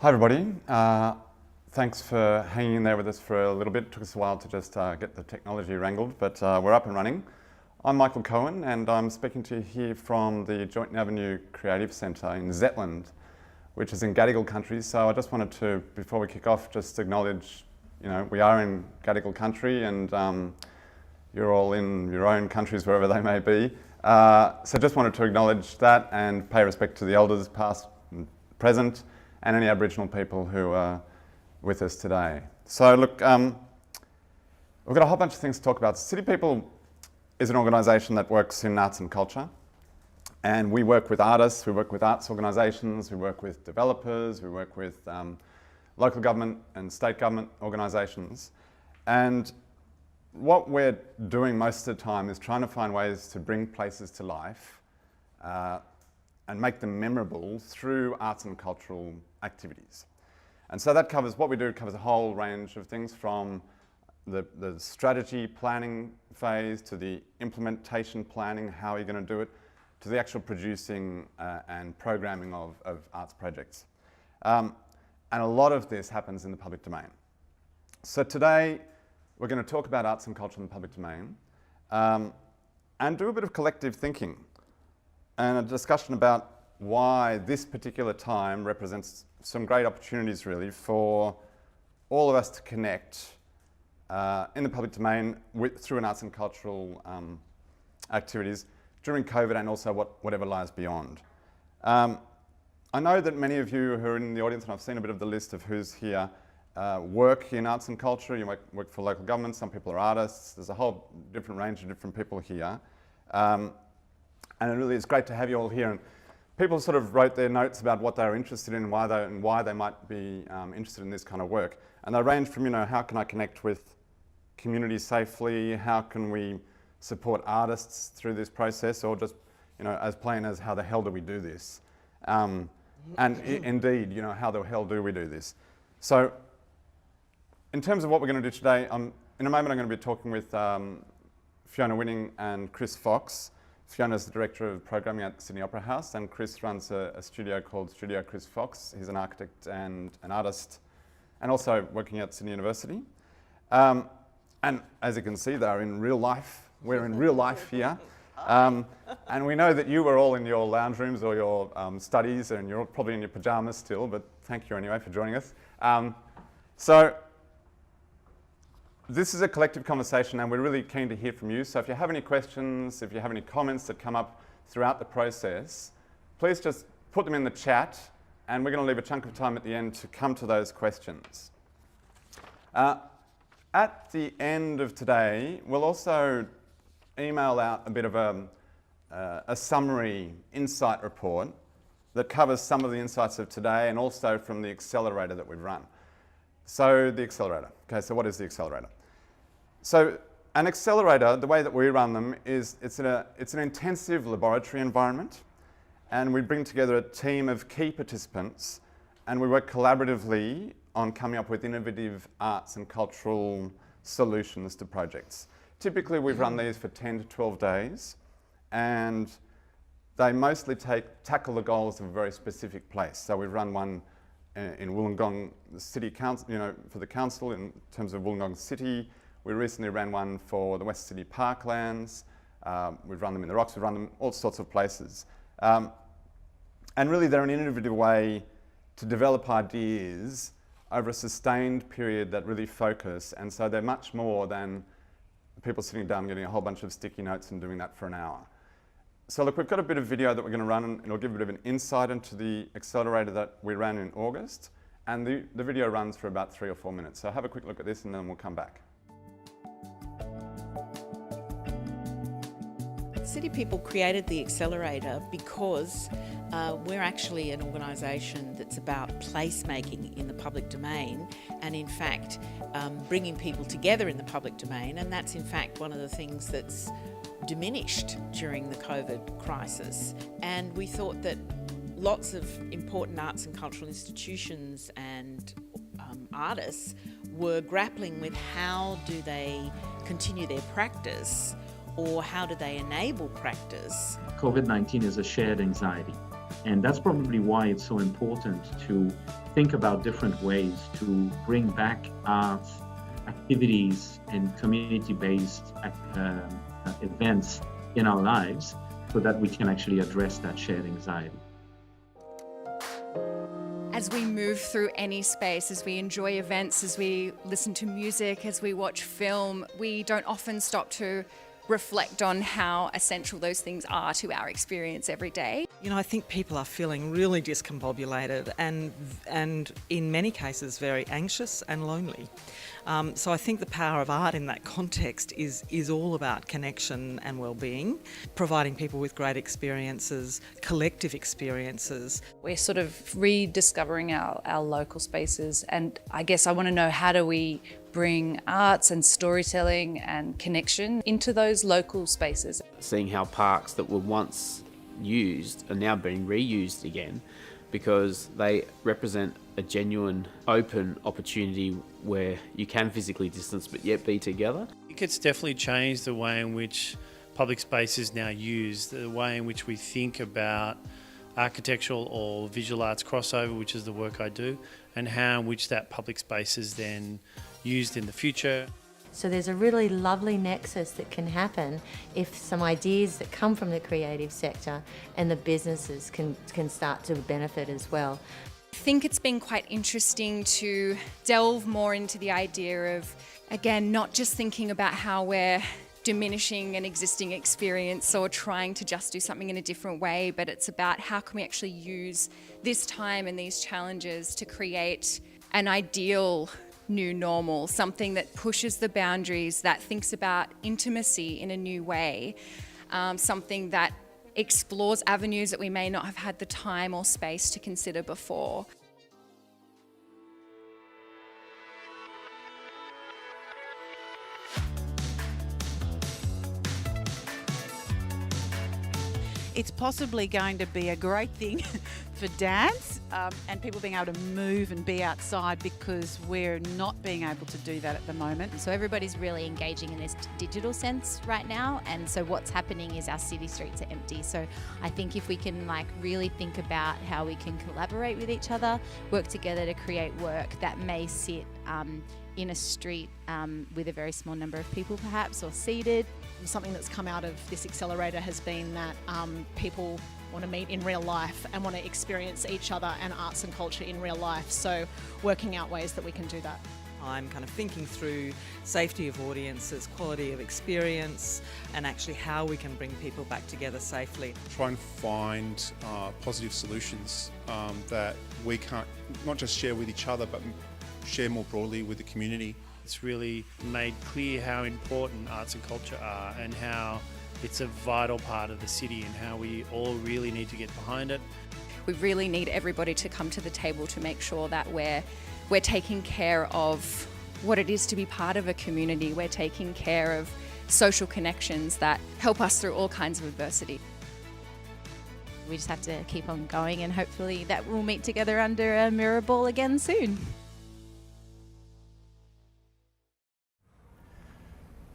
Hi everybody, thanks for hanging in there with us for a little bit. It took us a while to just get the technology wrangled, but we're up and running. I'm Michael Cohen and I'm speaking to you here from the Joint Avenue Creative Centre in Zetland, which is in Gadigal country. So I just wanted to, before we kick off, just acknowledge, we are in Gadigal country and you're all in your own countries, wherever they may be. So just wanted to acknowledge that and pay respect to the elders, past and present, and any Aboriginal people who are with us today. So look, we've got a whole bunch of things to talk about. City People is an organisation that works in arts and culture, and we work with artists, we work with arts organisations, we work with developers, we work with local government and state government organisations. And what we're doing most of the time is trying to find ways to bring places to life and make them memorable through arts and cultural activities. And so that covers, what we do covers a whole range of things, from the strategy planning phase to the implementation planning, how are you going to do it, to the actual producing and programming of arts projects. And a lot of this happens in the public domain. So today we're going to talk about arts and culture in the public domain and do a bit of collective thinking and a discussion about why this particular time represents some great opportunities really for all of us to connect in the public domain through an arts and cultural activities during COVID and also whatever lies beyond. I know that many of you who are in the audience, and I've seen a bit of the list of who's here, work in arts and culture. You might work for local government, some people are artists. There's a whole different range of different people here. And it really is great to have you all here. And people sort of wrote their notes about what they're interested in and why they might be interested in this kind of work. And they range from, how can I connect with communities safely? How can we support artists through this process? Or just, as plain as how the hell do we do this? And indeed, how the hell do we do this? So in terms of what we're going to do today, in a moment I'm going to be talking with Fiona Winning and Chris Fox. Fiona's the Director of Programming at Sydney Opera House, and Chris runs a studio called Studio Chris Fox. He's an architect and an artist, and also working at Sydney University. And as you can see, they're in real life. We're in real life here. And we know that you were all in your lounge rooms or your studies, and you're probably in your pajamas still, but thank you anyway for joining us. So this is a collective conversation and we're really keen to hear from you. So if you have any questions, if you have any comments that come up throughout the process, please just put them in the chat and we're going to leave a chunk of time at the end to come to those questions. At the end of today, we'll also email out a bit of a summary insight report that covers some of the insights of today and also from the accelerator that we've run. So the accelerator. Okay, so what is the accelerator? So an accelerator, the way that we run them is it's an intensive laboratory environment, and we bring together a team of key participants and we work collaboratively on coming up with innovative arts and cultural solutions to projects. Typically we've run these for 10 to 12 days and they mostly tackle the goals of a very specific place. So we've run one in Wollongong City Council, for the council in terms of Wollongong City. We recently ran one for the West City Parklands. We've run them in the Rocks, we've run them all sorts of places. And really they're an innovative way to develop ideas over a sustained period that really focus. And so they're much more than people sitting down getting a whole bunch of sticky notes and doing that for an hour. So look, we've got a bit of video that we're going to run and it'll give a bit of an insight into the accelerator that we ran in August. And the video runs for about 3 or 4 minutes. So have a quick look at this and then we'll come back. City People created the accelerator because we're actually an organisation that's about placemaking in the public domain and in fact bringing people together in the public domain, and that's in fact one of the things that's diminished during the COVID crisis. And we thought that lots of important arts and cultural institutions and artists were grappling with how do they continue their practice or how do they enable practice. COVID-19 is a shared anxiety. And that's probably why it's so important to think about different ways to bring back arts, activities, and community-based events in our lives so that we can actually address that shared anxiety. As we move through any space, as we enjoy events, as we listen to music, as we watch film, we don't often stop to reflect on how essential those things are to our experience every day. You know, I think people are feeling really discombobulated and in many cases very anxious and lonely. So I think the power of art in that context is all about connection and well-being, providing people with great experiences, collective experiences. We're sort of rediscovering our local spaces, and I guess I want to know, how do we bring arts and storytelling and connection into those local spaces? Seeing how parks that were once used are now being reused again, because they represent a genuine open opportunity where you can physically distance but yet be together. I think it's definitely changed the way in which public space is now used, the way in which we think about architectural or visual arts crossover, which is the work I do, and how in which that public space is then used in the future. So there's a really lovely nexus that can happen if some ideas that come from the creative sector and the businesses can start to benefit as well. I think it's been quite interesting to delve more into the idea of, again, not just thinking about how we're diminishing an existing experience or trying to just do something in a different way, but it's about how can we actually use this time and these challenges to create an ideal new normal, something that pushes the boundaries, that thinks about intimacy in a new way, something that explores avenues that we may not have had the time or space to consider before. It's possibly going to be a great thing for dance and people being able to move and be outside, because we're not being able to do that at the moment. So everybody's really engaging in this digital sense right now, and so what's happening is our city streets are empty. So I think if we can really think about how we can collaborate with each other, work together to create work that may sit in a street with a very small number of people perhaps, or seated. Something that's come out of this accelerator has been that people want to meet in real life and want to experience each other and arts and culture in real life. So working out ways that we can do that. I'm kind of thinking through safety of audiences, quality of experience, and actually how we can bring people back together safely. Try and find positive solutions that we can't not just share with each other, but share more broadly with the community. It's really made clear how important arts and culture are, and how it's a vital part of the city, and how we all really need to get behind it. We really need everybody to come to the table to make sure that we're taking care of what it is to be part of a community. We're taking care of social connections that help us through all kinds of adversity. We just have to keep on going, and hopefully that we'll meet together under a mirror ball again soon.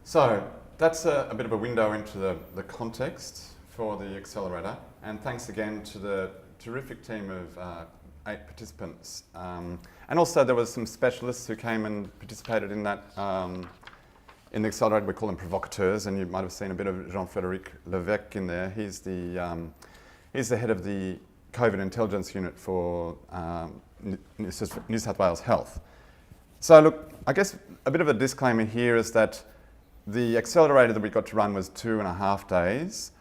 So that's a bit of a window into the context for the accelerator, and thanks again to the terrific team of 8 participants. And also there was some specialists who came and participated in that in the accelerator. We call them provocateurs, and you might have seen a bit of Jean-Frédéric Levesque in there. He's the head of the COVID intelligence unit for New South Wales Health. So look, I guess a bit of a disclaimer here is that the accelerator that we got to run was 2.5 days,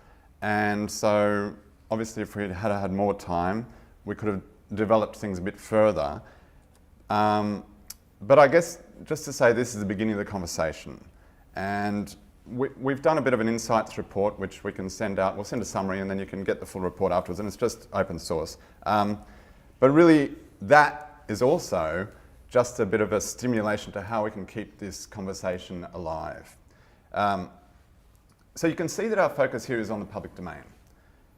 and so obviously if we had had more time, we could have developed things a bit further. But I guess just to say, this is the beginning of the conversation, and we've done a bit of an insights report which we can send out. We'll send a summary and then you can get the full report afterwards, and it's just open source. But really that is also just a bit of a stimulation to how we can keep this conversation alive. So you can see that our focus here is on the public domain.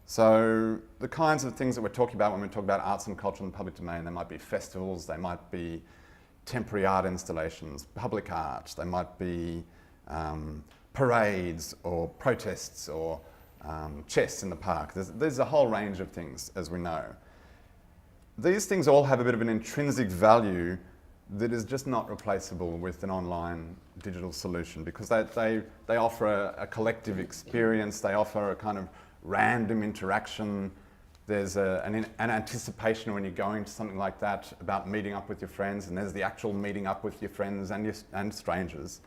So the kinds of things that we're talking about when we talk about arts and culture in the public domain, they might be festivals, they might be temporary art installations, public art, they might be parades or protests or chess in the park. There's a whole range of things, as we know. These things all have a bit of an intrinsic value that is just not replaceable with an online digital solution, because they offer a collective experience, they offer a kind of random interaction. There's an anticipation when you're going to something like that about meeting up with your friends, and there's the actual meeting up with your friends and strangers.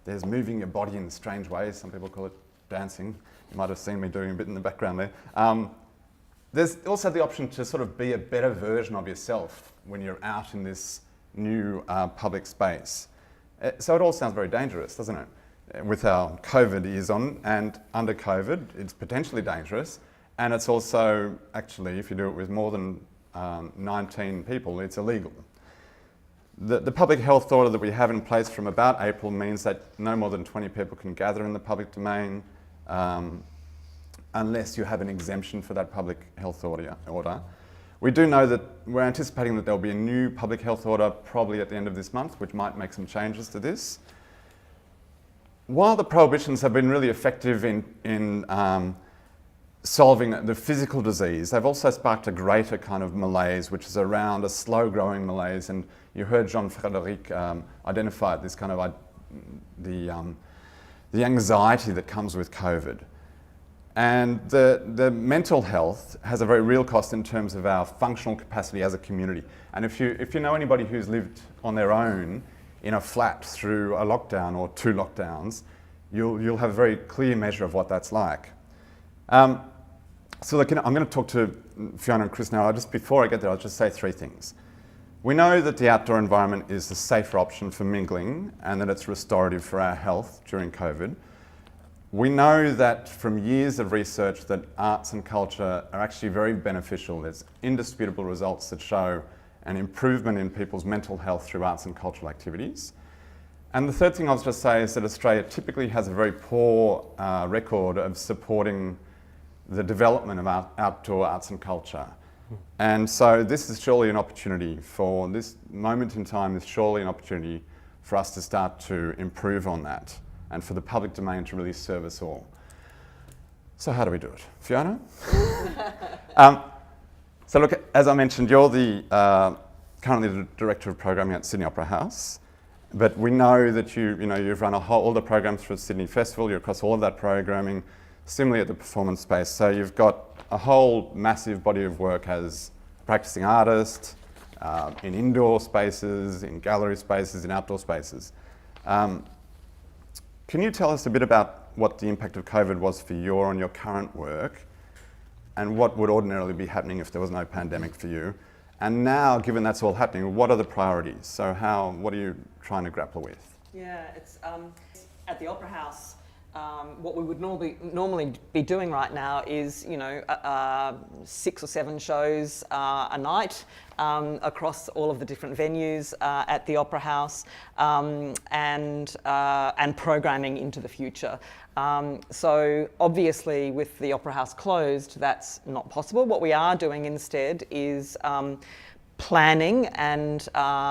There's moving your body in strange ways. Some people call it dancing. You might have seen me doing a bit in the background there. There's also the option to sort of be a better version of yourself when you're out in this new public space. So it all sounds very dangerous, doesn't it? With our COVID ears on, and under COVID, it's potentially dangerous. And it's also, actually, if you do it with more than 19 people, it's illegal. The public health order that we have in place from about April means that no more than 20 people can gather in the public domain unless you have an exemption for that public health order. We do know that we're anticipating that there'll be a new public health order probably at the end of this month, which might make some changes to this. While the prohibitions have been really effective in solving the physical disease, they've also sparked a greater kind of malaise, which is around a slow-growing malaise. And you heard Jean-Frédéric identify this kind of the anxiety that comes with COVID. And the mental health has a very real cost in terms of our functional capacity as a community. And if you know anybody who's lived on their own in a flat through a lockdown or 2 lockdowns, you'll have a very clear measure of what that's like. So look, I'm going to talk to Fiona and Chris now. Before I get there, I'll just say 3 things. We know that the outdoor environment is the safer option for mingling and that it's restorative for our health during COVID. We know that from years of research that arts and culture are actually very beneficial. There's indisputable results that show an improvement in people's mental health through arts and cultural activities. And the third thing I'll just say is that Australia typically has a very poor record of supporting the development of outdoor arts and culture. And so this is surely an opportunity for this moment in time, is surely an opportunity for us to start to improve on that and for the public domain to really serve us all. So how do we do it? Fiona? So look, as I mentioned, you're currently the Director of Programming at Sydney Opera House, but we know that you've run all the programs for Sydney Festival, you're across all of that programming, similarly at the performance space. So you've got a whole massive body of work as practicing artist, in indoor spaces, in gallery spaces, in outdoor spaces. Can you tell us a bit about what the impact of COVID was for you on your current work, and what would ordinarily be happening if there was no pandemic for you? And now, given that's all happening, what are the priorities? So what are you trying to grapple with? Yeah, it's at the Opera House. What we would normally be doing right now is, 6 or 7 shows a night across all of the different venues at the Opera House, and programming into the future. So obviously with the Opera House closed, that's not possible. What we are doing instead is planning and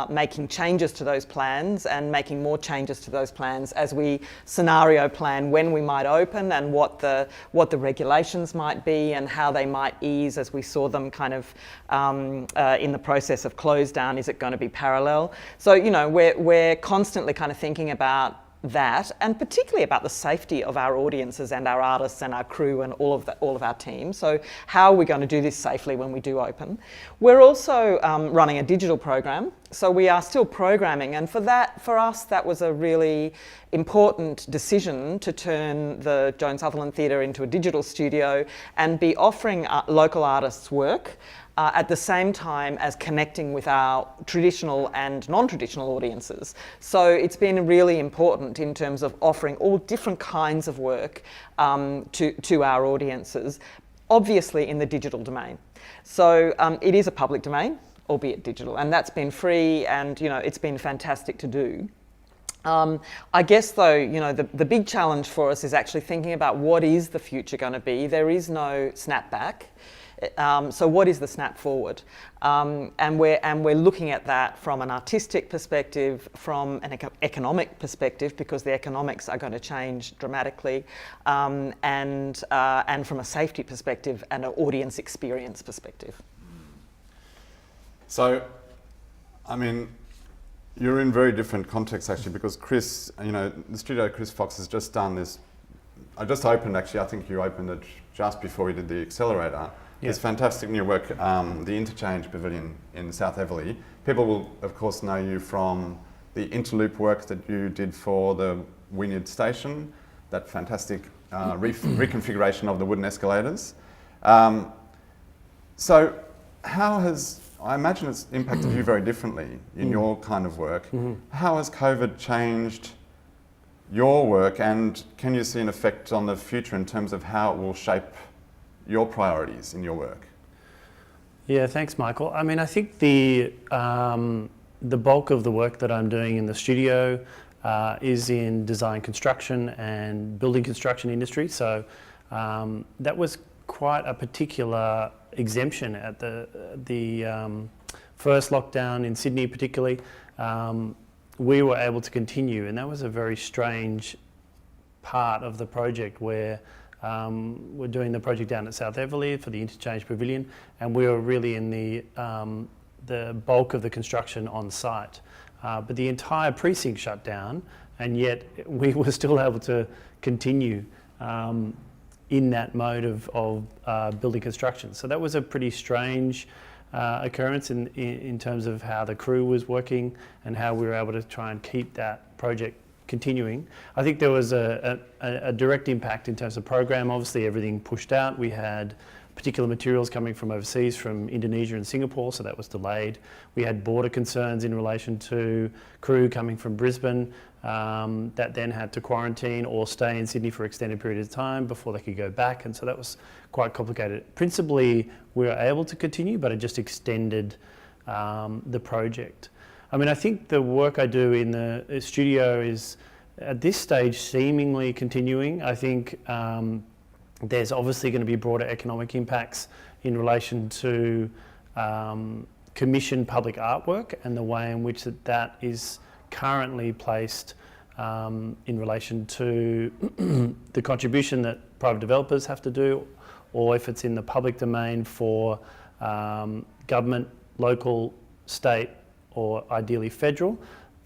making changes to those plans and making more changes to those plans as we scenario plan when we might open and what the regulations might be and how they might ease as we saw them kind of in the process of close down. Is it going to be parallel? So we're constantly kind of thinking about that, and particularly about the safety of our audiences and our artists and our crew and all of our team. So how are we going to do this safely when we do open? We're also running a digital program, so we are still programming, and for us that was a really important decision to turn the Joan Sutherland Theatre into a digital studio and be offering local artists work at the same time as connecting with our traditional and non-traditional audiences. So it's been really important in terms of offering all different kinds of work to our audiences, obviously in the digital domain. So it is a public domain, albeit digital, and that's been free, and it's been fantastic to do. I guess though, you know, the big challenge for us is actually thinking about what is the future going to be. There is no snapback. So what is the snap forward? And we're looking at that from an artistic perspective, from an economic perspective, because the economics are going to change dramatically, and from a safety perspective and an audience experience perspective. So, I mean, you're in very different contexts actually, because Chris, you know, the studio Chris Fox has just done this. I just opened actually. I think you opened it just before we did the accelerator. Yeah. This fantastic new work, the Interchange Pavilion in South Eveleigh. People will, of course, know you from the interloop work that you did for the Wynyard Station, that fantastic reconfiguration of the wooden escalators. So how has, I imagine it's impacted you very differently in your kind of work. How has COVID changed your work, and can you see an effect on the future in terms of how it will shape your priorities in your work? Yeah, thanks, Michael. I mean, I think the bulk of the work that I'm doing in the studio is in design construction and building construction industry. So that was quite a particular exemption at the first lockdown in Sydney particularly. We were able to continue, and that was a very strange part of the project where we're doing the project down at South Eveleigh for the Interchange Pavilion, and we were really in the bulk of the construction on site. But the entire precinct shut down, and yet we were still able to continue in that mode of building construction. So that was a pretty strange occurrence in terms of how the crew was working and how we were able to try and keep that project continuing. I think there was a direct impact in terms of program. Obviously everything pushed out. We had particular materials coming from overseas, from Indonesia and Singapore, so that was delayed. We had border concerns in relation to crew coming from Brisbane that then had to quarantine or stay in Sydney for extended periods of time before they could go back, and so that was quite complicated. Principally, we were able to continue, but it just extended the project. I mean, I think the work I do in the studio is, at this stage, seemingly continuing. I think there's obviously going to be broader economic impacts in relation to commissioned public artwork and the way in which that is currently placed in relation to the contribution that private developers have to do, or if it's in the public domain for government, local, state, or ideally federal.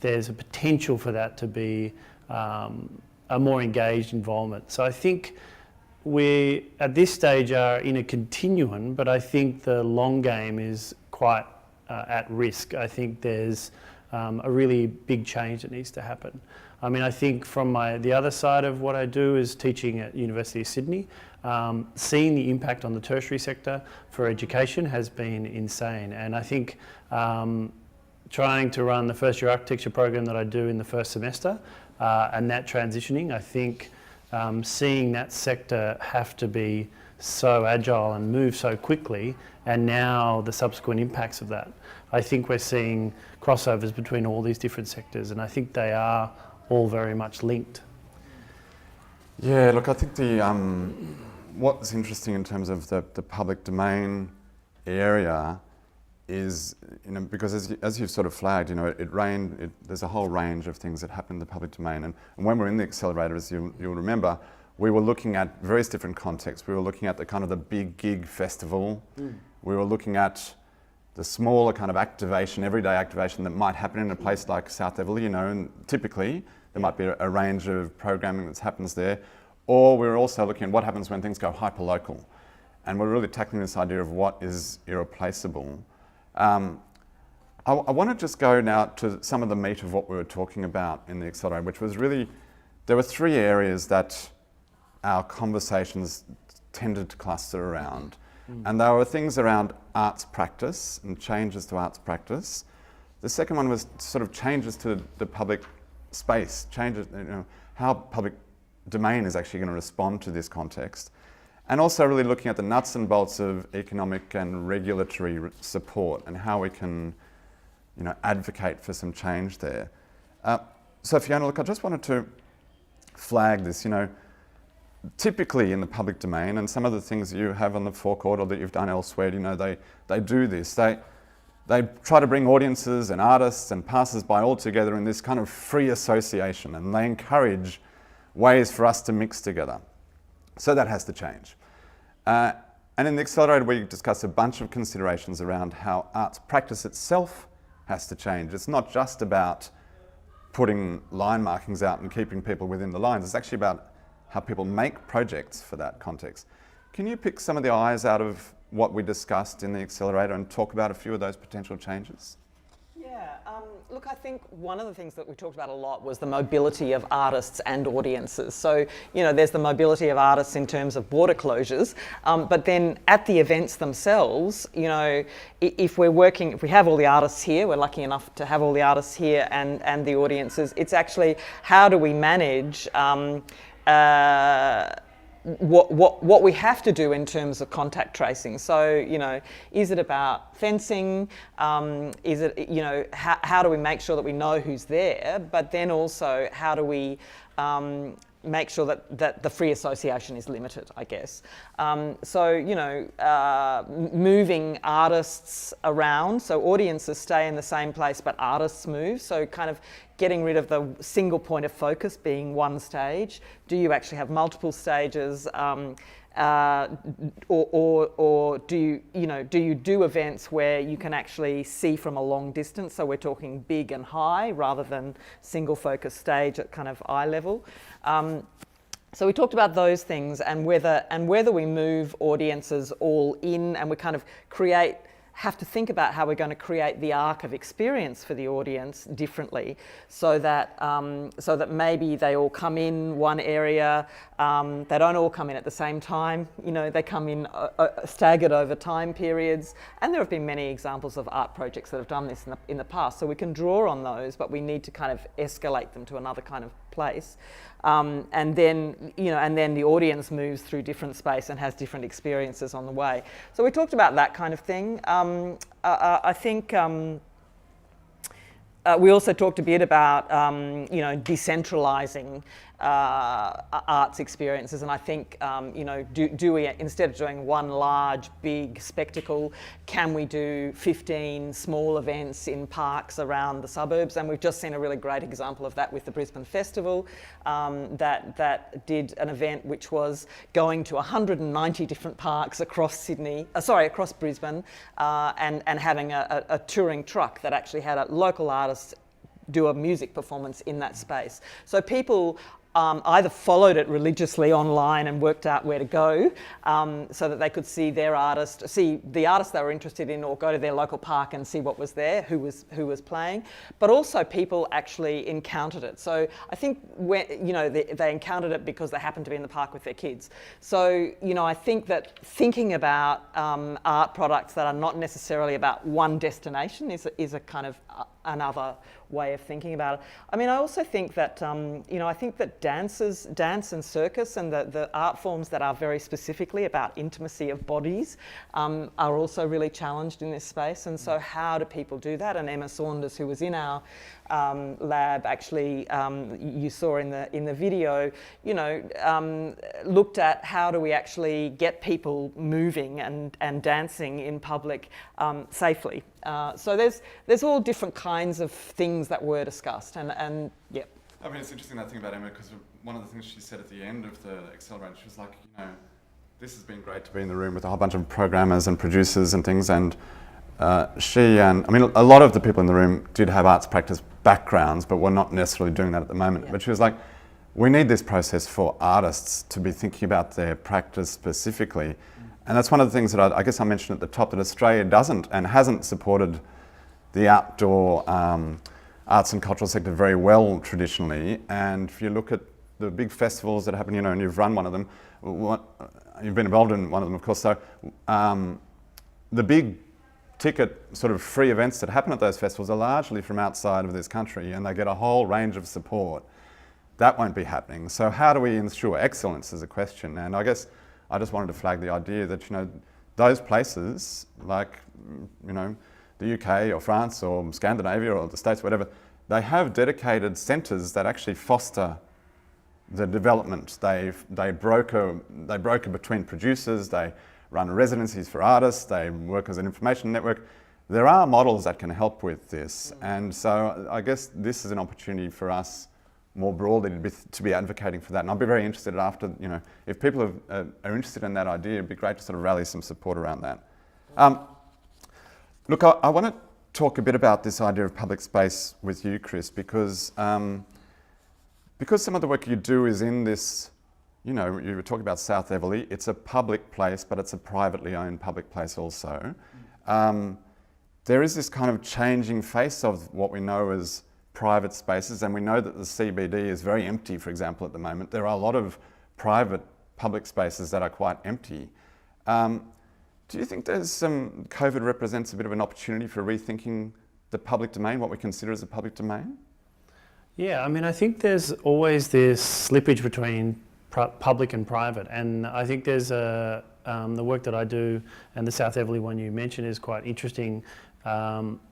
There's a potential for that to be a more engaged involvement. So I think we, at this stage, are in a continuum, but I think the long game is quite at risk. I think there's a really big change that needs to happen. I mean, I think from the other side of what I do is teaching at University of Sydney. Seeing the impact on the tertiary sector for education has been insane, and I think trying to run the first year architecture program that I do in the first semester and that transitioning, I think seeing that sector have to be so agile and move so quickly, and now the subsequent impacts of that. I think we're seeing crossovers between all these different sectors, and I think they are all very much linked. Yeah, look, I think what's interesting in terms of the public domain area is, you know, because as you've sort of flagged, you know, there's a whole range of things that happen in the public domain, and when we're in the accelerator, as you'll remember, we were looking at various different contexts. We were looking at the kind of the big gig festival. We were looking at the smaller kind of activation, everyday activation that might happen in a place like South Eveleigh, you know, and typically there might be a range of programming that happens there. Or we were also looking at what happens when things go hyper-local. And we're really tackling this idea of what is irreplaceable. I want to just go now to some of the meat of what we were talking about in the accelerator, which was really, there were three areas that our conversations tended to cluster around. And there were things around arts practice and changes to arts practice. The second one was sort of changes to the public space, changes, you know, how public domain is actually going to respond to this context. And also really looking at the nuts and bolts of economic and regulatory support and how we can, you know, advocate for some change there. So Fiona, look, I just wanted to flag this, typically in the public domain, and some of the things you have on the forecourt or that you've done elsewhere, they do this. They try to bring audiences and artists and passers-by all together in this kind of free association, and they encourage ways for us to mix together. So that has to change. And in the Accelerator, we discuss a bunch of considerations around how arts practice itself has to change. It's not just about putting line markings out and keeping people within the lines. It's actually about how people make projects for that context. Can you pick some of the eyes out of what we discussed in the Accelerator and talk about a few of those potential changes? Yeah, look, I think one of the things that we talked about a lot was the mobility of artists and audiences. So, there's the mobility of artists in terms of border closures, but then at the events themselves, if we have all the artists here, we're lucky enough to have all the artists here and the audiences, it's actually how do we manage what we have to do in terms of contact tracing. So, is it about fencing? Is it, how do we make sure that we know who's there? But then also, how do we make sure that the free association is limited, I guess. Moving artists around, so audiences stay in the same place, but artists move. So kind of getting rid of the single point of focus being one stage. Do you actually have multiple stages? Or do you do events where you can actually see from a long distance? So we're talking big and high rather than single focus stage at kind of eye level. So we talked about those things and whether we move audiences all in and we kind of have to think about how we're going to create the arc of experience for the audience differently, so that maybe they all come in one area. They don't all come in at the same time. They come in staggered over time periods. And there have been many examples of art projects that have done this in the past. So we can draw on those, but we need to kind of escalate them to another kind of place. And then the audience moves through different space and has different experiences on the way. So we talked about that kind of thing. I think we also talked a bit about decentralising arts experiences, and I think do we, instead of doing one large big spectacle, can we do 15 small events in parks around the suburbs? And we've just seen a really great example of that with the Brisbane Festival, that did an event which was going to 190 different parks across Brisbane, and having a touring truck that actually had a local artist do a music performance in that space. So people either followed it religiously online and worked out where to go, so that they could see the artist they were interested in, or go to their local park and see what was there, who was playing. But also people actually encountered it. So I think they encountered it because they happened to be in the park with their kids. So I think that thinking about art products that are not necessarily about one destination is a kind of another way of thinking about it. I mean, I also think that I think that dance and circus and the art forms that are very specifically about intimacy of bodies are also really challenged in this space. And so how do people do that? And Emma Saunders, who was in our lab, actually, you saw in the video, looked at how do we actually get people moving and dancing in public safely. So there's all different kinds of things that were discussed, and yeah. I mean, it's interesting that thing about Emma, because one of the things she said at the end of the Accelerator, she was like, this has been great to be in the room with a whole bunch of programmers and producers and things, and a lot of the people in the room did have arts practice backgrounds, but were not necessarily doing that at the moment. Yeah. But she was like, we need this process for artists to be thinking about their practice specifically. And that's one of the things that I guess I mentioned at the top, that Australia doesn't and hasn't supported the outdoor arts and cultural sector very well traditionally. And if you look at the big festivals that happen, and you've run one of them, you've been involved in one of them, of course. So the big ticket sort of free events that happen at those festivals are largely from outside of this country, and they get a whole range of support. That won't be happening. So how do we ensure excellence is a question. And I guess I just wanted to flag the idea that, those places like, the UK or France or Scandinavia or the States, whatever, they have dedicated centres that actually foster the development. They broker between producers, they run residencies for artists, they work as an information network. There are models that can help with this, and so I guess this is an opportunity for us more broadly to be advocating for that. And I'll be very interested after, if people are interested in that idea, it'd be great to sort of rally some support around that. Look, I want to talk a bit about this idea of public space with you, Chris, because some of the work you do is in this, you were talking about South Eveleigh. It's a public place, but it's a privately owned public place also. There is this kind of changing face of what we know as private spaces, and we know that the CBD is very empty, for example, at the moment. There are a lot of private public spaces that are quite empty. Do you think COVID represents a bit of an opportunity for rethinking the public domain, what we consider as a public domain? Yeah, I mean, I think there's always this slippage between public and private, and I think there's the work that I do, and the South Eveleigh one you mentioned is quite interesting.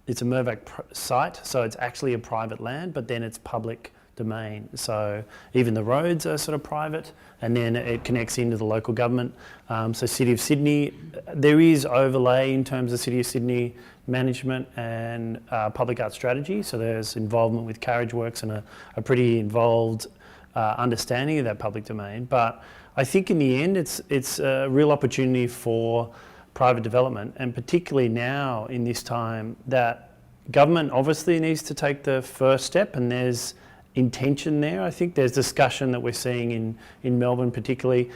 It's a Mirvac site, so it's actually a private land, but then it's public domain. So even the roads are sort of private, and then it connects into the local government. So City of Sydney, there is overlay in terms of City of Sydney management and public art strategy. So there's involvement with carriage works and a pretty involved understanding of that public domain. But I think in the end, it's a real opportunity for private development, and particularly now in this time that government obviously needs to take the first step, and there's intention there. I think there's discussion that we're seeing in Melbourne particularly.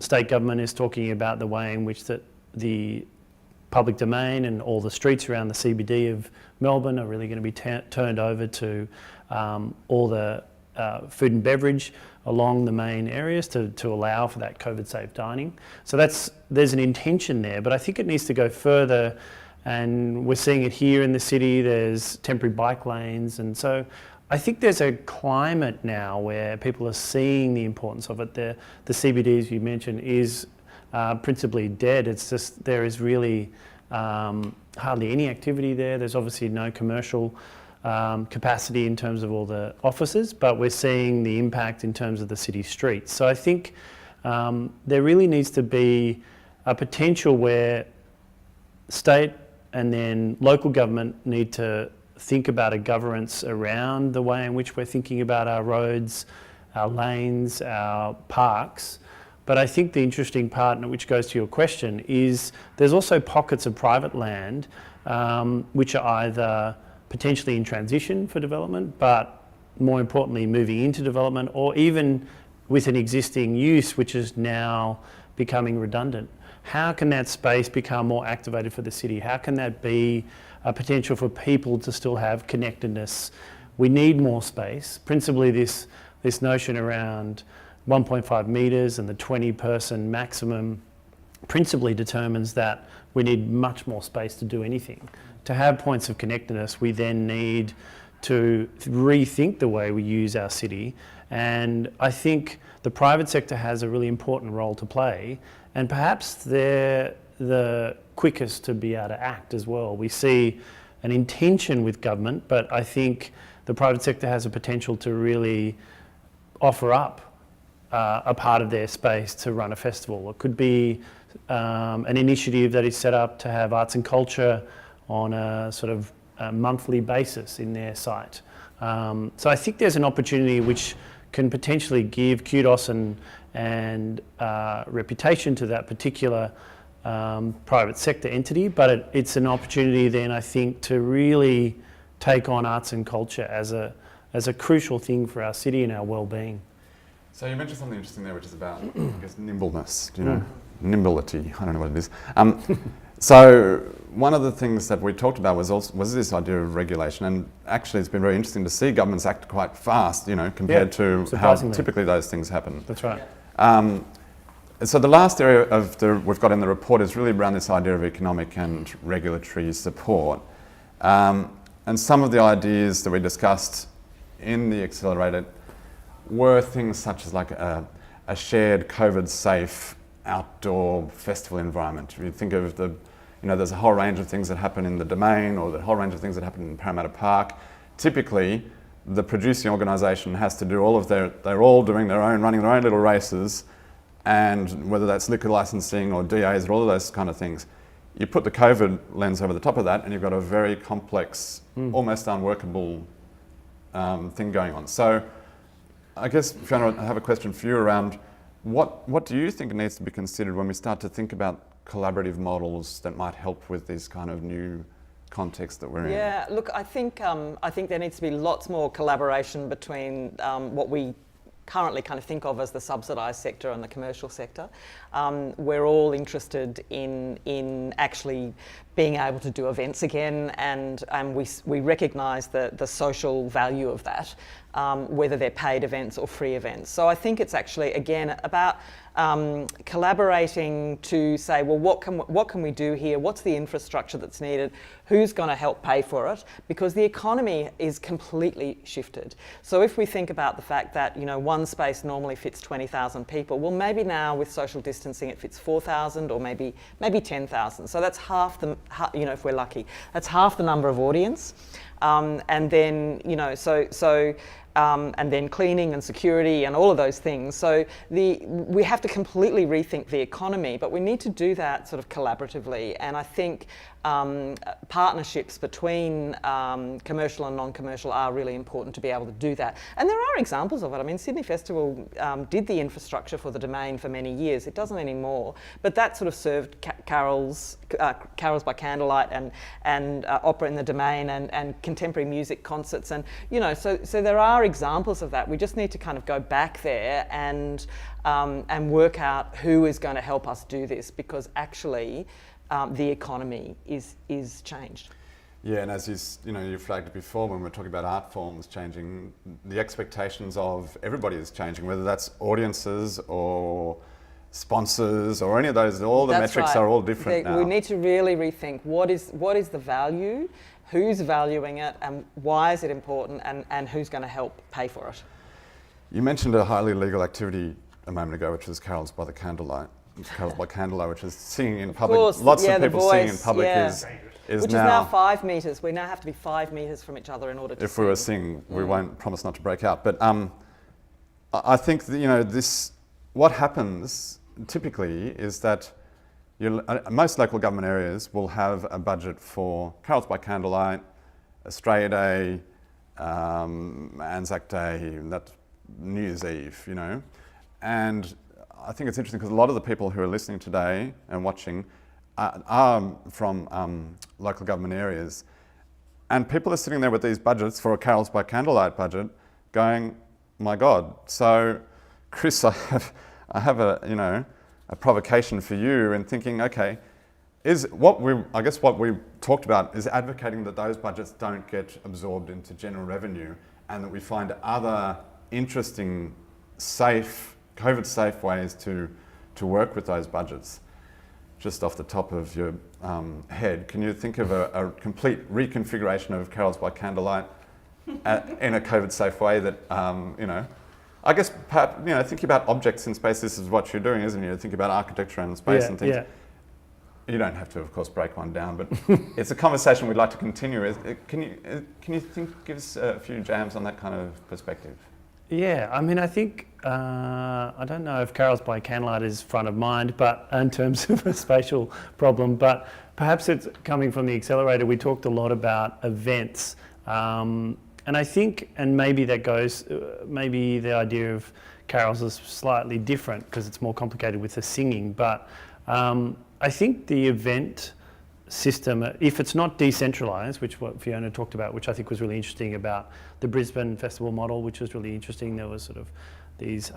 State government is talking about the way in which the public domain and all the streets around the CBD of Melbourne are really going to be turned over to all the food and beverage along the main areas to allow for that COVID-safe dining. So there's an intention there, but I think it needs to go further, and we're seeing it here in the city. There's temporary bike lanes, and so I think there's a climate now where people are seeing the importance of it. The CBD, as you mentioned, is principally dead. It's just there is really hardly any activity there. There's obviously no commercial capacity in terms of all the offices, but we're seeing the impact in terms of the city streets. So I think there really needs to be a potential where state and then local government need to think about a governance around the way in which we're thinking about our roads, our lanes, our parks. But I think the interesting part, which goes to your question, is there's also pockets of private land which are either potentially in transition for development, but more importantly moving into development, or even with an existing use which is now becoming redundant. How can that space become more activated for the city? How can that be a potential for people to still have connectedness? We need more space. Principally this notion around 1.5 metres and the 20-person maximum principally determines that we need much more space to do anything. To have points of connectedness, we then need to rethink the way we use our city. And I think the private sector has a really important role to play, and perhaps they're the quickest to be able to act as well. We see an intention with government, but I think the private sector has a potential to really offer up a part of their space to run a festival. It could be an initiative that is set up to have arts and culture on a sort of a monthly basis in their site. So I think there's an opportunity which can potentially give kudos and reputation to that particular private sector entity, but it's an opportunity then, I think, to really take on arts and culture as a crucial thing for our city and our well-being. So you mentioned something interesting there, which is about, I guess, nimbleness, nimbility, I don't know what it is. So one of the things that we talked about was this idea of regulation, and actually it's been very interesting to see governments act quite fast, compared to how typically those things happen. That's right. So the last area we've got in the report is really around this idea of economic and regulatory support. And some of the ideas that we discussed in the Accelerator were things such as like a shared COVID-safe outdoor festival environment. If you think of there's a whole range of things that happen in the Domain, or the whole range of things that happen in Parramatta Park. typically the producing organisation has to do all of they're all doing their own, running their own little races, and whether that's liquor licensing or DAs or all of those kind of things. You put the COVID lens over the top of that and you've got a very complex, almost unworkable thing going on. So I guess, Fiona, I have a question for you around what do you think needs to be considered when we start to think about collaborative models that might help with this kind of new context that we're in? Yeah, look, I think there needs to be lots more collaboration between what we currently kind of think of as the subsidised sector and the commercial sector. We're all interested in actually being able to do events again, and we recognise the social value of that, whether they're paid events or free events. So I think it's actually, again, about collaborating to say, well, what can we do here? What's the infrastructure that's needed? Who's going to help pay for it? Because the economy is completely shifted. So if we think about the fact that, you know, one space normally fits 20,000 people, well, maybe now with social distancing it fits 4,000 or maybe 10,000. So that's half the, you know, if we're lucky, that's half the number of audience. And then, you know, and then cleaning and security and all of those things. So we have to completely rethink the economy, but we need to do that sort of collaboratively. And I think partnerships between commercial and non-commercial are really important to be able to do that. And there are examples of it. I mean, Sydney Festival did the infrastructure for the Domain for many years. It doesn't anymore, but that sort of served carols by candlelight and opera in the Domain and contemporary music concerts. And, you know, so there are examples of that. We just need to kind of go back there and work out who is going to help us do this, because actually the economy is changed. Yeah, and as you flagged it before when we were talking about art forms changing, the expectations of everybody is changing, whether that's audiences or sponsors or any of those. All the metrics are all different now. We need to really rethink what is the value, who's valuing it, and why is it important, and who's going to help pay for it. You mentioned a highly legal activity a moment ago, which was carols by candlelight, which is singing in public. Of course, lots of people singing in public is now 5 metres. We now have to be 5 metres from each other in order to If we were singing, we won't promise not to break out. But I think that, you know, what happens typically is that most local government areas will have a budget for carols by candlelight, Australia Day, Anzac Day, that's New Year's Eve, you know. And I think it's interesting because a lot of the people who are listening today and watching are from local government areas, and people are sitting there with these budgets for a carols by candlelight budget going, my God. So Chris, I have a provocation for you in thinking, okay, what we talked about is advocating that those budgets don't get absorbed into general revenue, and that we find other interesting, safe, COVID-safe ways to work with those budgets. Just off the top of your head, can you think of a complete reconfiguration of carols by candlelight in a COVID-safe way that, I guess, perhaps, thinking about objects in space, this is what you're doing, isn't it? You think about architecture and space and things. Yeah. You don't have to, of course, break one down, but it's a conversation we'd like to continue. Can you give us a few jams on that kind of perspective? Yeah, I mean, I think, I don't know if carols by candlelight is front of mind, but in terms of a spatial problem, but perhaps it's coming from the accelerator. We talked a lot about events, and I think, and maybe that goes, maybe the idea of carols is slightly different because it's more complicated with the singing, but I think the event system, if it's not decentralised, which what Fiona talked about, which I think was really interesting about the Brisbane Festival model, which was really interesting. There was sort of these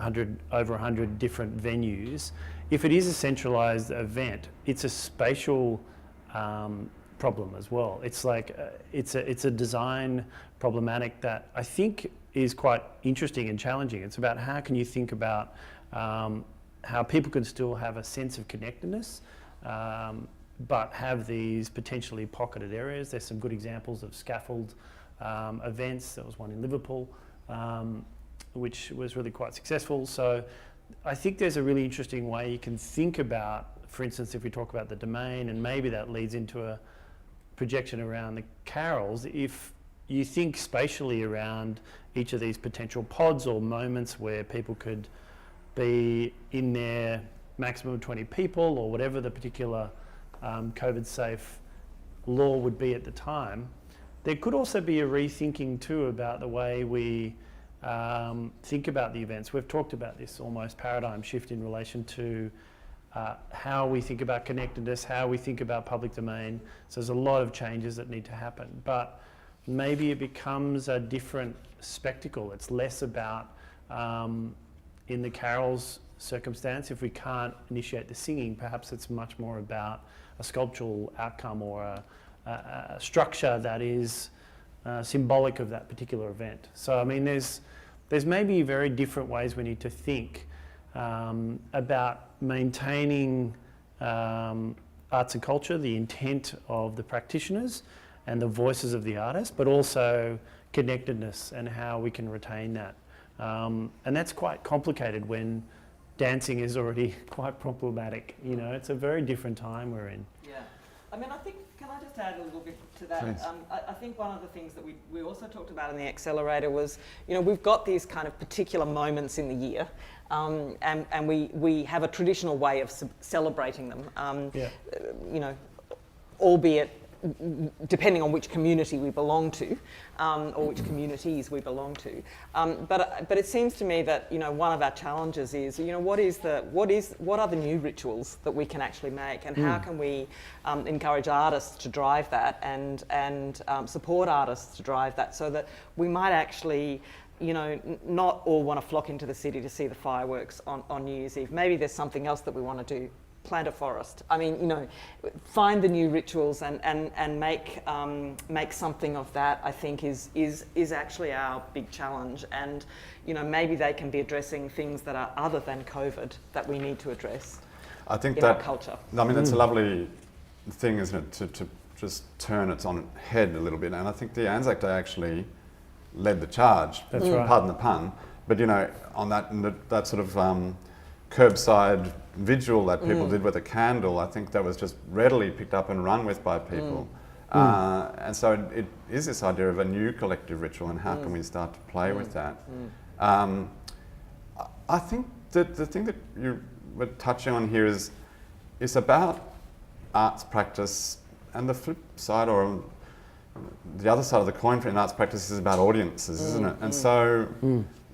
over 100 different venues. If it is a centralised event, it's a spatial problem as well. It's like it's a design problematic that I think is quite interesting and challenging. It's about how can you think about how people can still have a sense of connectedness, but have these potentially pocketed areas. There's some good examples of scaffold events. There was one in Liverpool, which was really quite successful. So I think there's a really interesting way you can think about, for instance, if we talk about the Domain, and maybe that leads into a projection around the carols. If you think spatially around each of these potential pods or moments where people could be in their maximum of 20 people or whatever the particular COVID safe law would be at the time. There could also be a rethinking too about the way we think about the events. We've talked about this almost paradigm shift in relation to how we think about connectedness, how we think about public domain. So there's a lot of changes that need to happen, but maybe it becomes a different spectacle. It's less about, in the Carol's circumstance, if we can't initiate the singing, perhaps it's much more about a sculptural outcome or a structure that is symbolic of that particular event. So I mean, there's maybe very different ways we need to think about maintaining arts and culture, the intent of the practitioners and the voices of the artists, but also connectedness and how we can retain that. And that's quite complicated when dancing is already quite problematic. You know, it's a very different time we're in. Yeah. I mean, I think, can I just add a little bit to that? I think one of the things that we also talked about in the accelerator was, you know, we've got these kind of particular moments in the year, and we have a traditional way of celebrating them, you know, albeit depending on which community we belong to, or which communities we belong to. But it seems to me that, you know, one of our challenges is, you know, what are the new rituals that we can actually make, and how can we encourage artists to drive that and support artists to drive that, so that we might actually, you know, not all want to flock into the city to see the fireworks on New Year's Eve. Maybe there's something else that we want to do. Plant a forest. I mean, you know, find the new rituals and make something of that. I think is actually our big challenge. And, you know, maybe they can be addressing things that are other than COVID that we need to address. I think in that our culture. I mean, it's a lovely thing, isn't it, to just turn it on its head a little bit. And I think the Anzac Day actually led the charge. That's right. Pardon the pun. But, you know, on that sort of curbside vigil that people did with a candle, I think that was just readily picked up and run with by people. And so it is this idea of a new collective ritual, and how can we start to play with that. I think that the thing that you were touching on here is about arts practice, and the flip side, or the other side of the coin for an arts practice, is about audiences, isn't it? And so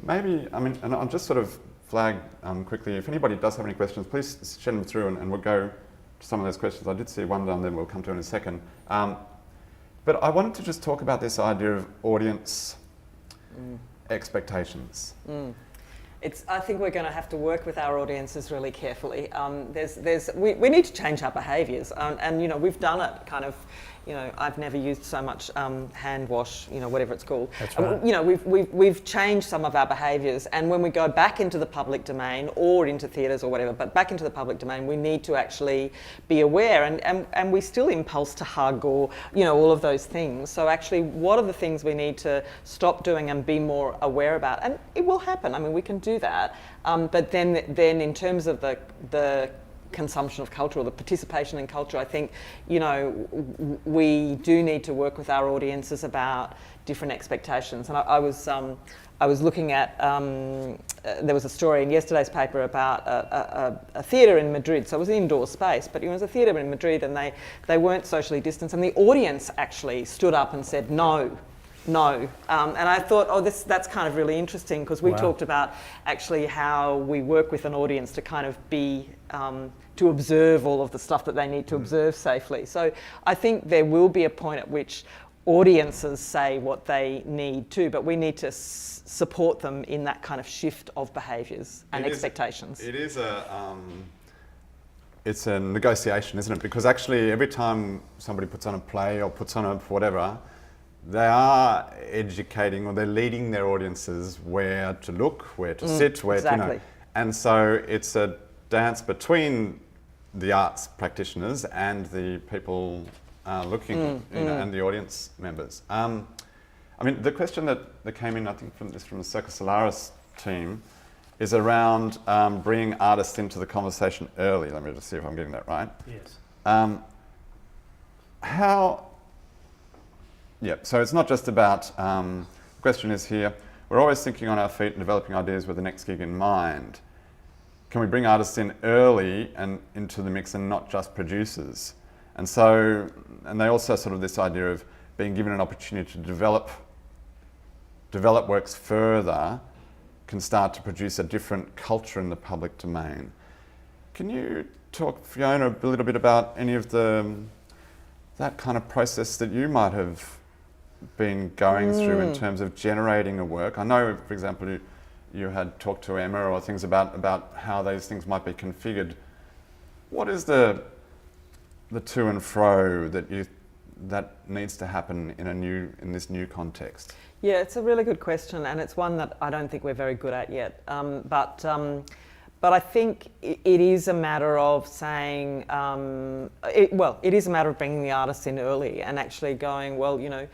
maybe, I mean, and I'll just sort of flag quickly, if anybody does have any questions, please send them through, and we'll go to some of those questions. I did see one down there we'll come to in a second. But I wanted to just talk about this idea of audience expectations. I think we're going to have to work with our audiences really carefully. We need to change our behaviours, and you know, we've done it kind of. You know, I've never used so much hand wash, you know, whatever it's called. That's right. You know, we've changed some of our behaviours, and when we go back into the public domain or into theatres or whatever, but back into the public domain, we need to actually be aware, and we still impulse to hug, or, you know, all of those things. So actually, what are the things we need to stop doing and be more aware about? And it will happen. I mean, we can do that. But then in terms of the consumption of culture, or the participation in culture, I think, you know, we do need to work with our audiences about different expectations. And I was looking at, there was a story in yesterday's paper about a theatre in Madrid. So it was an indoor space, but it was a theatre in Madrid, and they weren't socially distanced, and the audience actually stood up and said no. And I thought, that's kind of really interesting, because we talked about actually how we work with an audience to kind of be, to observe all of the stuff that they need to observe safely. So I think there will be a point at which audiences say what they need to, but we need to support them in that kind of shift of behaviours and expectations. It's a negotiation, isn't it? Because actually every time somebody puts on a play or puts on a whatever, they are educating, or they're leading their audiences where to look, where to sit, where to, you know. And so it's a dance between the arts practitioners and the people looking, you know, and the audience members. I mean, the question that came in, I think from the Circus Solaris team, is around bringing artists into the conversation early. Let me just see if I'm getting that right. Yes. Yep, so it's not just about, the question is here, we're always thinking on our feet and developing ideas with the next gig in mind. Can we bring artists in early and into the mix and not just producers? And so, and they also sort of this idea of being given an opportunity to develop works further can start to produce a different culture in the public domain. Can you talk, Fiona, a little bit about any of that kind of process that you might have been going through in terms of generating a work? I know, for example, you had talked to Emma or things about how those things might be configured. What is the to and fro that needs to happen in this new context? Yeah, it's a really good question, and it's one that I don't think we're very good at yet. But I think it is a matter of saying, it is a matter of bringing the artists in early and actually going, well, you know,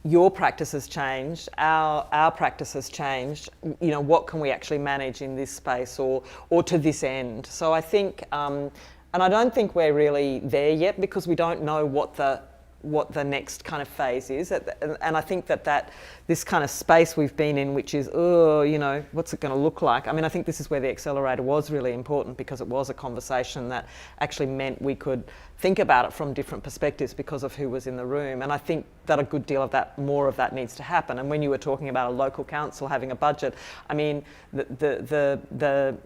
your practice has changed, our practice has changed, you know, what can we actually manage in this space or to this end? So I think, and I don't think we're really there yet because we don't know what the next kind of phase is. And I think that this kind of space we've been in, which is, you know, what's it going to look like? I mean, I think this is where the accelerator was really important because it was a conversation that actually meant we could think about it from different perspectives because of who was in the room. And I think that a good deal of that, more of that needs to happen. And when you were talking about a local council having a budget, I mean, that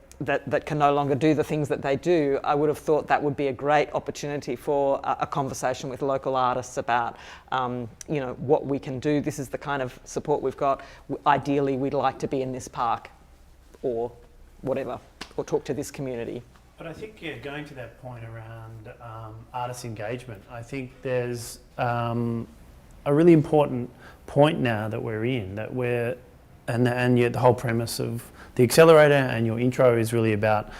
can no longer do the things that they do, I would have thought that would be a great opportunity for a conversation with local artists about, you know, what we can do. This is the kind of support we've got. Ideally, we'd like to be in this park or whatever, or talk to this community. But I think, yeah, going to that point around artist engagement, I think there's a really important point now that we're in, that and yet the whole premise of the accelerator and your intro is really about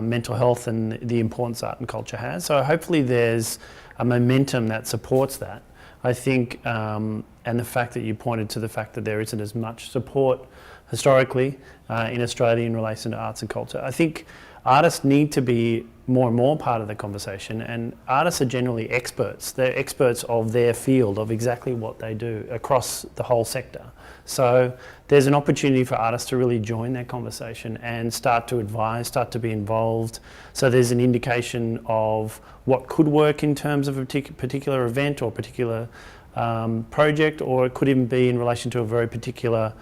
mental health and the importance art and culture has. So hopefully there's a momentum that supports that. I think, and the fact that you pointed to the fact that there isn't as much support historically in Australia in relation to arts and culture. I think artists need to be more and more part of the conversation, and artists are generally experts. They're experts of their field, of exactly what they do across the whole sector. So there's an opportunity for artists to really join that conversation and start to advise, start to be involved. So there's an indication of what could work in terms of a particular event or particular project, or it could even be in relation to a very particular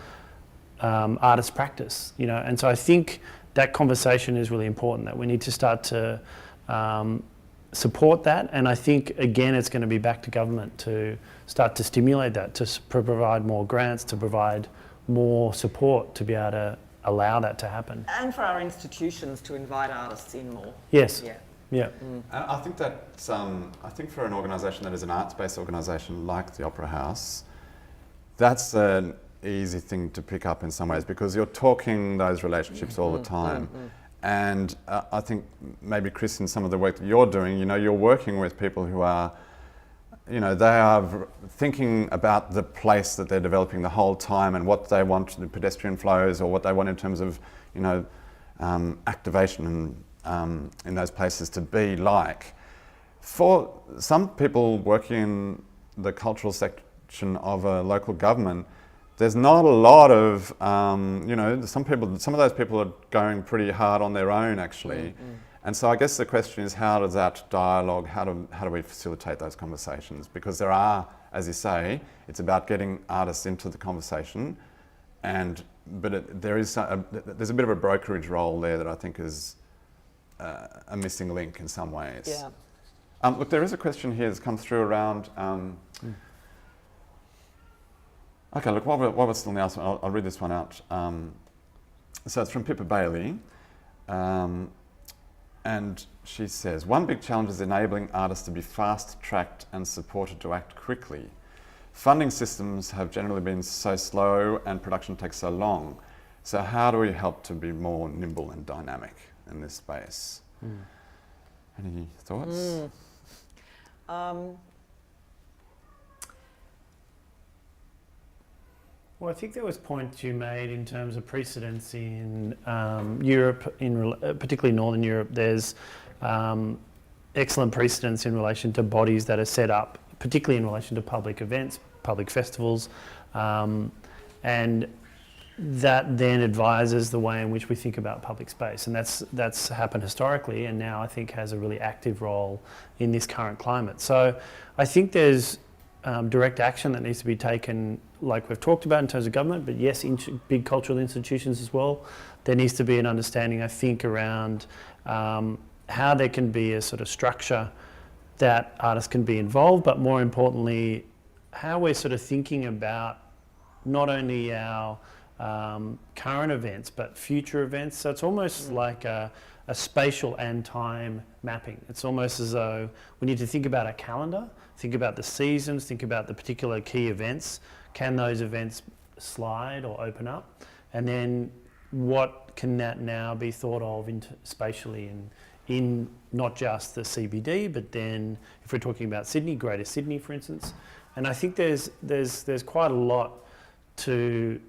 artist practice, you know. And so I think that conversation is really important, that we need to start to support that. And I think, again, it's going to be back to government to start to stimulate that, to provide more grants, to provide more support to be able to allow that to happen. And for our institutions to invite artists in more. Yes. Yeah. Yeah. I think that's, I think for an organisation that is an arts-based organisation like the Opera House, that's an easy thing to pick up in some ways because you're talking those relationships all the time. And I think maybe, Chris, in some of the work that you're doing, you know, you're working with people who are, you know, they are thinking about the place that they're developing the whole time and what they want, the pedestrian flows, or what they want in terms of, you know, activation and in those places to be like. For some people working in the cultural section of a local government, there's not a lot of, you know, some of those people are going pretty hard on their own actually. And so I guess the question is, how does that dialogue, how do we facilitate those conversations? Because there are, as you say, it's about getting artists into the conversation, but there's a bit of a brokerage role there that I think is a missing link in some ways. Yeah. Look, there is a question here that's come through around, okay, look, while we're still in the answer, I'll read this one out. So it's from Pippa Bailey. And she says, one big challenge is enabling artists to be fast-tracked and supported to act quickly. Funding systems have generally been so slow and production takes so long. So how do we help to be more nimble and dynamic in this space? Any thoughts? Well, I think there was points you made in terms of precedents in Europe, particularly Northern Europe. There's excellent precedents in relation to bodies that are set up particularly in relation to public events, public festivals, and that then advises the way in which we think about public space. And that's happened historically, and now I think has a really active role in this current climate. So I think there's direct action that needs to be taken, like we've talked about in terms of government, but yes, big cultural institutions as well. There needs to be an understanding, I think, around how there can be a sort of structure that artists can be involved, but more importantly, how we're sort of thinking about not only our current events, but future events. So it's almost like a spatial and time mapping. It's almost as though we need to think about a calendar, think about the seasons, think about the particular key events. Can those events slide or open up? And then what can that now be thought of spatially in not just the CBD, but then if we're talking about Sydney, Greater Sydney, for instance. And I think there's quite a lot to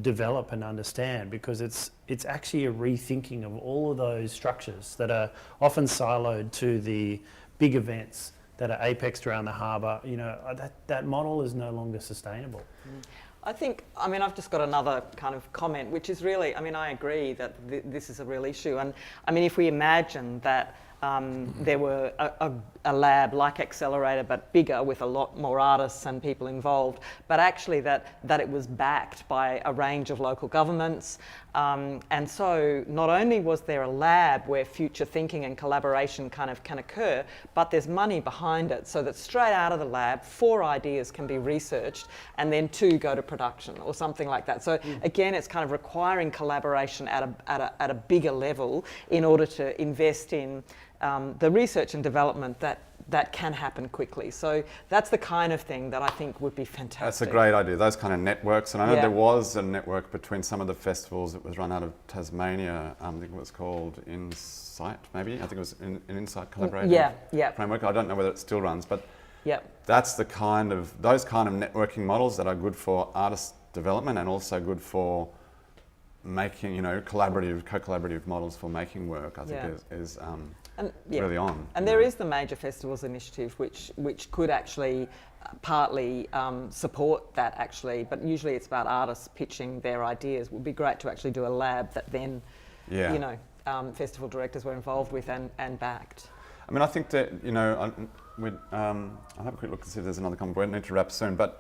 develop and understand, because it's actually a rethinking of all of those structures that are often siloed to the big events that are apexed around the harbour. You know, that model is no longer sustainable. I think, I mean, I've just got another kind of comment, which is really, I mean, I agree that this is a real issue. And I mean, if we imagine that there were a lab like Accelerator, but bigger, with a lot more artists and people involved, but actually that it was backed by a range of local governments. And so not only was there a lab where future thinking and collaboration kind of can occur, but there's money behind it, so that straight out of the lab, 4 ideas can be researched and then 2 go to production or something like that. So again, it's kind of requiring collaboration at a bigger level in order to invest in the research and development that can happen quickly. So that's the kind of thing that I think would be fantastic. That's a great idea, those kind of networks. And I know there was a network between some of the festivals that was run out of Tasmania. I think it was called Insight, maybe? I think it was an Insight collaborative framework. I don't know whether it still runs, but that's those kind of networking models that are good for artist development and also good for making, you know, co-collaborative models for making work, I think is really on. And there is the Major Festivals Initiative, which could actually partly support that, actually, but usually it's about artists pitching their ideas. It would be great to actually do a lab that then, you know, festival directors were involved with and backed. I mean, I think that, you know, I'll have a quick look to see if there's another comment. We need to wrap soon, but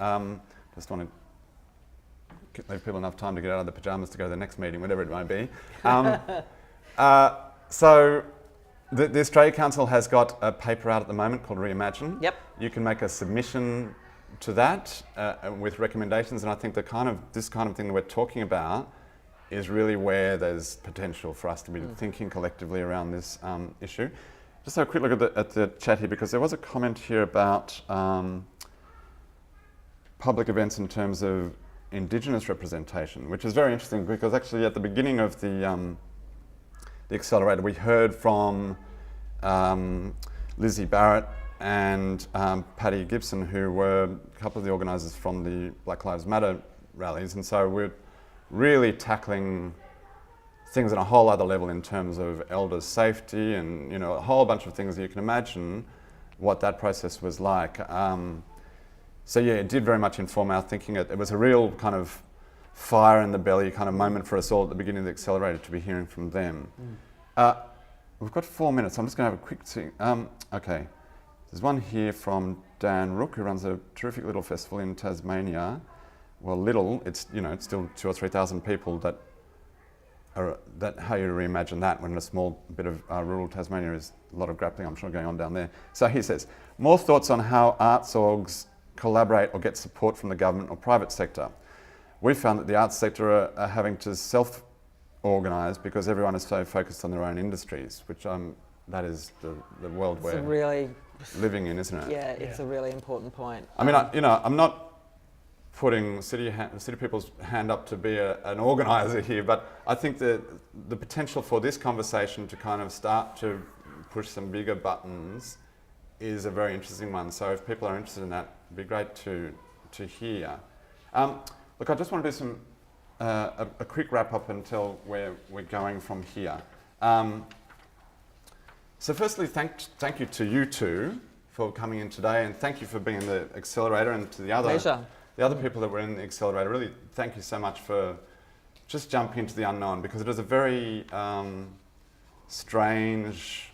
just want to leave people enough time to get out of the pyjamas to go to the next meeting, whatever it may be. So the Australia Council has got a paper out at the moment called Reimagined. You can make a submission to that with recommendations, and I think this kind of thing that we're talking about is really where there's potential for us to be thinking collectively around this issue. Just have a quick look at the chat here, because there was a comment here about public events in terms of Indigenous representation, which is very interesting, because actually at the beginning of the Accelerator, we heard from Lizzie Barrett and Paddy Gibson, who were a couple of the organisers from the Black Lives Matter rallies, and so we're really tackling things on a whole other level in terms of elders' safety and, you know, a whole bunch of things that you can imagine what that process was like. So yeah, it did very much inform our thinking. It was a real kind of fire in the belly kind of moment for us all at the beginning of the Accelerator to be hearing from them. We've got 4 minutes. I'm just going to have a quick thing. Okay, there's one here from Dan Rook, who runs a terrific little festival in Tasmania. Well, little, it's, you know, it's still 2,000 or 3,000 people that how you reimagine that when a small bit of rural Tasmania is a lot of grappling, I'm sure, going on down there. So he says, more thoughts on how arts orgs collaborate or get support from the government or private sector. We found that the arts sector are having to self-organise because everyone is so focused on their own industries, which that is the world we're really living in, isn't it? Yeah, it's a really important point. I mean, I'm not putting City People's hand up to be an organiser here, but I think that the potential for this conversation to kind of start to push some bigger buttons is a very interesting one. So if people are interested in that, it'd be great to hear. Look, I just want to do some a quick wrap up until where we're going from here. So firstly, thank you to you two for coming in today, and thank you for being in the accelerator, and to the other people that were in the accelerator. Really, thank you so much for just jumping into the unknown, because it is a very strange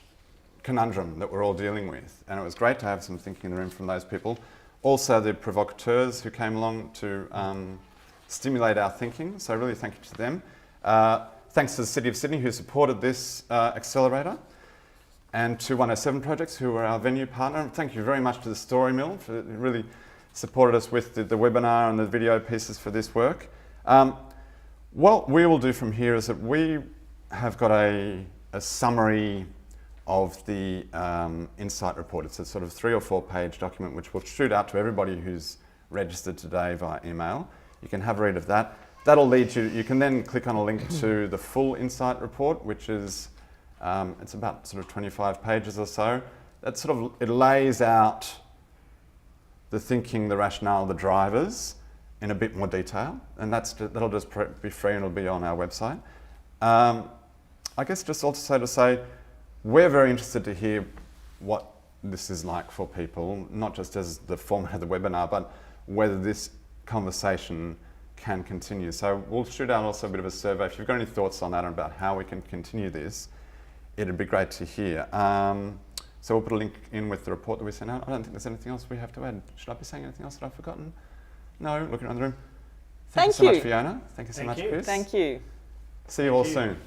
conundrum that we're all dealing with, and it was great to have some thinking in the room from those people. Also the provocateurs who came along to stimulate our thinking, so really thank you to them. Thanks to the City of Sydney who supported this accelerator, and to 107 Projects who were our venue partner. And thank you very much to the Story Mill for really supported us with the webinar and the video pieces for this work. What we will do from here is that we have got a summary of the Insight report. It's a sort of 3 or 4 page document which we'll shoot out to everybody who's registered today via email. You can have a read of that. That'll lead you, you can then click on a link to the full Insight report, which is, it's about sort of 25 pages or so. That sort of, it lays out the thinking, the rationale, the drivers in a bit more detail, and that'll just be free and it'll be on our website. I guess just also to say, we're very interested to hear what this is like for people, not just as the format of the webinar, but whether this conversation can continue. So we'll shoot out also a bit of a survey. If you've got any thoughts on that and about how we can continue this, it'd be great to hear. So we'll put a link in with the report that we sent out. I don't think there's anything else we have to add. Should I be saying anything else that I've forgotten? No, looking around the room. Thank you so much, Fiona. Thank you so much, Chris. Thank you. See you all soon.